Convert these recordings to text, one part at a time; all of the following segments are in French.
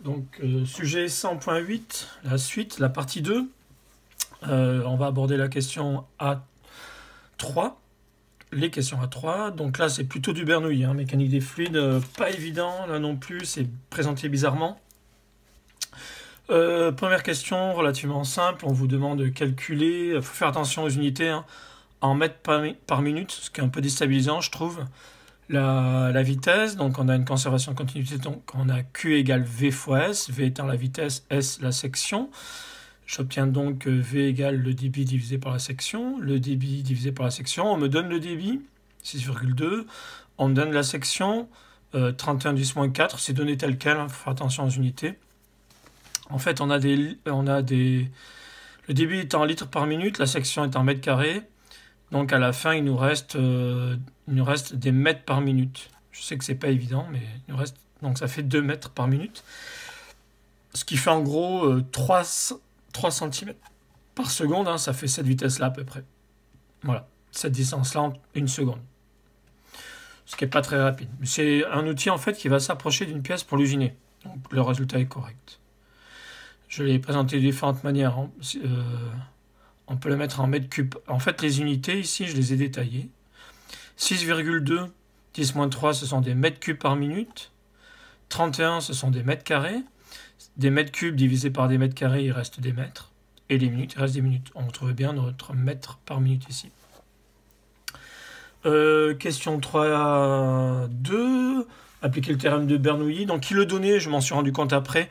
Donc, sujet 100.8, la suite, la partie 2. On va aborder la question A3. Les questions A3. Donc là, c'est plutôt du Bernoulli, hein, mécanique des fluides, pas évident, là non plus, c'est présenté bizarrement. Première question, relativement simple, on vous demande de calculer, il faut faire attention aux unités, hein, en mètres par minute, ce qui est un peu déstabilisant, je trouve. La vitesse, donc on a une conservation de continuité, donc on a Q égale V fois S, V étant la vitesse, S la section. J'obtiens donc V égale le débit divisé par la section, le débit divisé par la section, on me donne le débit, 6,2, on me donne la section, 31 10 moins 4, c'est donné tel quel, il faut faire attention aux unités. En fait, on a des, le débit est en litres par minute, la section est en mètres carrés, donc à la fin, il nous reste des mètres par minute. Je sais que c'est pas évident, mais il nous reste, donc ça fait 2 mètres par minute. Ce qui fait en gros 3 cm par seconde, hein, ça fait cette vitesse-là à peu près. Voilà, cette distance-là en 1 seconde. Ce qui n'est pas très rapide. C'est un outil en fait qui va s'approcher d'une pièce pour l'usiner. Donc le résultat est correct. Je l'ai présenté de différentes manières. On peut le mettre en mètres cubes. En fait, les unités, ici, je les ai détaillées. 6,2, 10-3, ce sont des mètres cubes par minute. 31, ce sont des mètres carrés. Des mètres cubes divisés par des mètres carrés, il reste des mètres. Et les minutes, il reste des minutes. On trouve bien notre mètre par minute ici. Question 3.2. Appliquer le théorème de Bernoulli. Donc, qui le donnait, je m'en suis rendu compte après.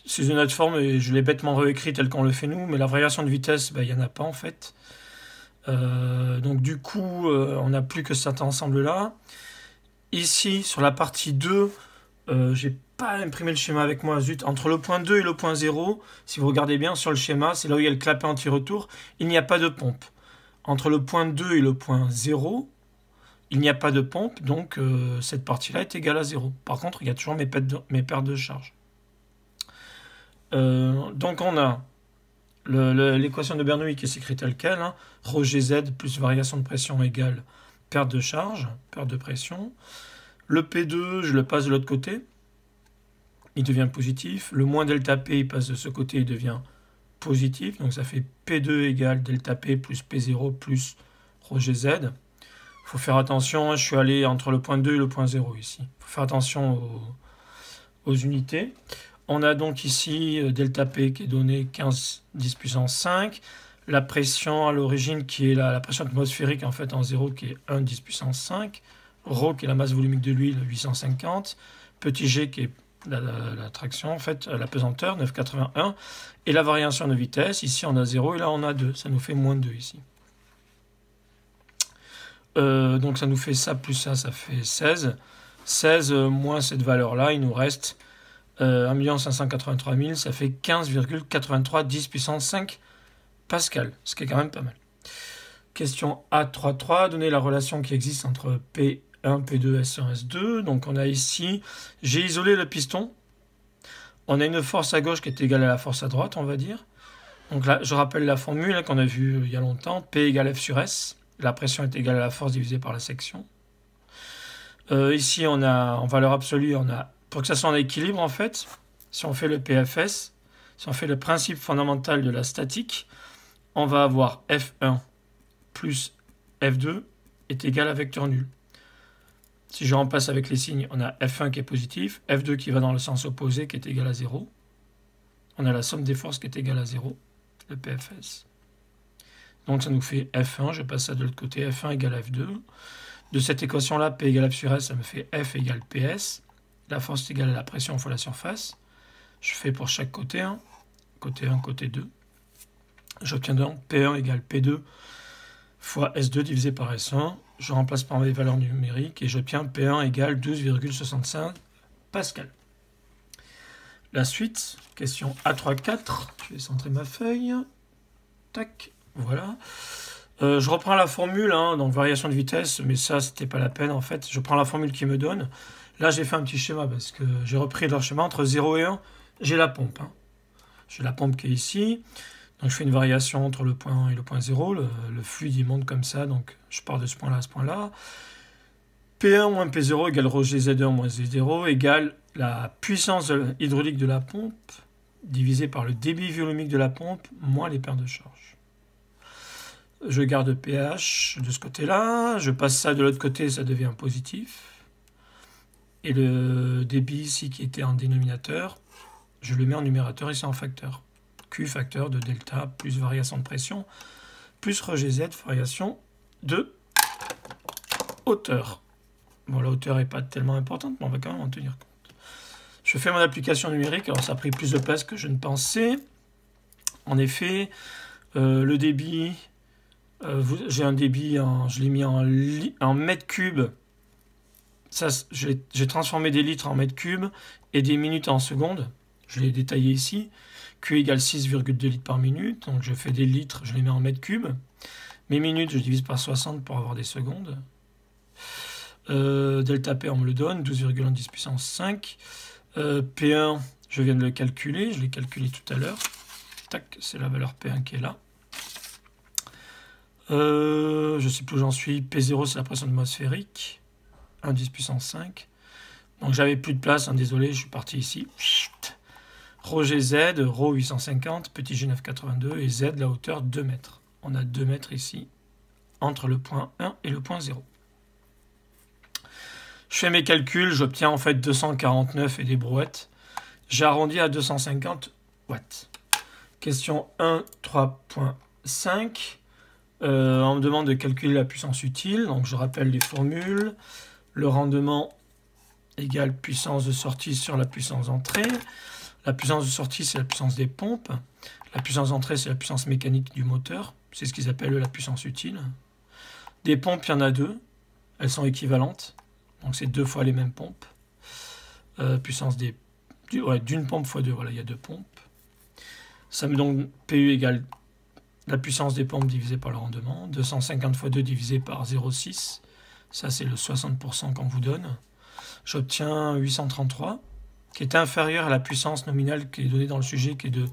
C'est une autre forme et je l'ai bêtement réécrit tel qu'on le fait nous, mais la variation de vitesse, il n'y en a pas en fait. Donc du coup, on n'a plus que cet ensemble-là. Ici, sur la partie 2, j'ai pas imprimé le schéma avec moi, zut. Entre le point 2 et le point 0, si vous regardez bien sur le schéma, c'est là où il y a le clapet anti-retour, il n'y a pas de pompe. Entre le point 2 et le point 0, il n'y a pas de pompe, donc cette partie-là est égale à 0. Par contre, il y a toujours mes pertes de charge. Donc on a l'équation de Bernoulli qui s'écrit telle quelle, hein, ρ Gz plus variation de pression égale perte de charge, perte de pression. Le P2, je le passe de l'autre côté, il devient positif. Le moins delta P, il passe de ce côté, il devient positif. Donc ça fait P2 égale delta P plus P0 plus ρ Gz. Il faut faire attention, hein, je suis allé entre le point 2 et le point 0 ici. Il faut faire attention aux unités. On a donc ici delta P qui est donné 15 10 puissance 5. La pression à l'origine qui est la pression atmosphérique en fait en 0 qui est 1 10 puissance 5. Rho qui est la masse volumique de l'huile 850. Petit g qui est la traction en fait, la pesanteur 981. Et la variation de vitesse, ici on a 0 et là on a 2. Ça nous fait moins 2 ici. Donc ça nous fait ça plus ça fait 16. 16 moins cette valeur-là, il nous reste 1 583 000, ça fait 15,83 10 puissance 5 pascal, ce qui est quand même pas mal. Question A33, donner la relation qui existe entre P1, P2, S1, S2. Donc on a ici, j'ai isolé le piston. On a une force à gauche qui est égale à la force à droite, on va dire. Donc là, je rappelle la formule hein, qu'on a vue il y a longtemps. P égale F sur S. La pression est égale à la force divisée par la section. Ici, on a en valeur absolue, on a pour que ça soit en équilibre, en fait, si on fait le PFS, si on fait le principe fondamental de la statique, on va avoir F1 plus F2 est égal à vecteur nul. Si je remplace avec les signes, on a F1 qui est positif, F2 qui va dans le sens opposé qui est égal à 0. On a la somme des forces qui est égale à 0, le PFS. Donc ça nous fait F1, je passe ça de l'autre côté, F1 égale à F2. De cette équation-là, P égale F sur S, ça me fait F égale PS. La force est égale à la pression fois la surface. Je fais pour chaque côté 1, côté 1, côté 2. J'obtiens donc P1 égale P2 fois S2 divisé par S1. Je remplace par mes valeurs numériques et j'obtiens P1 égale 12,65 pascal. La suite, question A34. Je vais centrer ma feuille. Tac, voilà. Je reprends la formule, hein, donc variation de vitesse, mais ça, c'était pas la peine en fait. Je prends la formule qui me donne. Là, j'ai fait un petit schéma parce que j'ai repris leur schéma. Entre 0 et 1, j'ai la pompe. Hein. J'ai la pompe qui est ici. Donc, je fais une variation entre le point 1 et le point 0. Le fluide, il monte comme ça. Donc, je pars de ce point-là à ce point-là. P1 moins P0 égale ρ GZ1 moins Z0 égale la puissance hydraulique de la pompe divisé par le débit volumique de la pompe moins les paires de charge. Je garde pH de ce côté-là, je passe ça de l'autre côté, ça devient positif. Et le débit ici qui était en dénominateur, je le mets en numérateur ici en facteur. Q facteur de delta plus variation de pression plus ρ GZ variation de hauteur. Bon, la hauteur n'est pas tellement importante, mais on va quand même en tenir compte. Je fais mon application numérique, alors ça a pris plus de place que je ne pensais. En effet, le débit, j'ai un débit, je l'ai mis en mètres cubes. J'ai transformé des litres en mètres cubes et des minutes en secondes. Je l'ai détaillé ici. Q égale 6,2 litres par minute. Donc je fais des litres, je les mets en mètres cubes. Mes minutes, je divise par 60 pour avoir des secondes. Delta P, on me le donne, 12,10 puissance 5. P1, je viens de le calculer, je l'ai calculé tout à l'heure. Tac, c'est la valeur P1 qui est là. Je ne sais plus où j'en suis. P0, c'est la pression atmosphérique. 1,10 puissance 5. Donc j'avais plus de place, hein, désolé, je suis parti ici. Rho GZ, Rho 850, petit G 982 et Z, la hauteur 2 mètres. On a 2 mètres ici, entre le point 1 et le point 0. Je fais mes calculs, j'obtiens en fait 249 et des brouettes. J'arrondis à 250 watts. Question 1, 3.5. On me demande de calculer la puissance utile. Donc je rappelle les formules. Le rendement égale puissance de sortie sur la puissance d'entrée. La puissance de sortie, c'est la puissance des pompes. La puissance d'entrée, c'est la puissance mécanique du moteur. C'est ce qu'ils appellent la puissance utile. Des pompes, il y en a deux. Elles sont équivalentes. Donc c'est 2 fois les mêmes pompes. Puissance d'une pompe fois 2. Voilà, il y a 2 pompes. Ça me donne PU égale la puissance des pompes divisée par le rendement. 250 fois 2 divisé par 0,6. Ça, c'est le 60% qu'on vous donne. J'obtiens 833, qui est inférieur à la puissance nominale qui est donnée dans le sujet, qui est de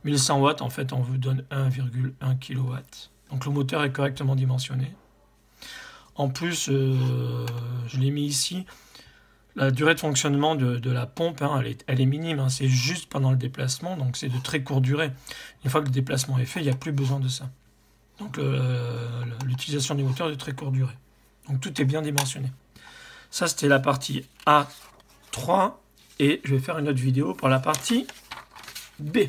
1100 watts. En fait, on vous donne 1,1 kW. Donc le moteur est correctement dimensionné. En plus, je l'ai mis ici. La durée de fonctionnement de la pompe, hein, elle est minime. Hein, c'est juste pendant le déplacement, donc c'est de très courte durée. Une fois que le déplacement est fait, il n'y a plus besoin de ça. Donc l'utilisation du moteur est de très courte durée. Donc tout est bien dimensionné. Ça, c'était la partie A3. Et je vais faire une autre vidéo pour la partie B.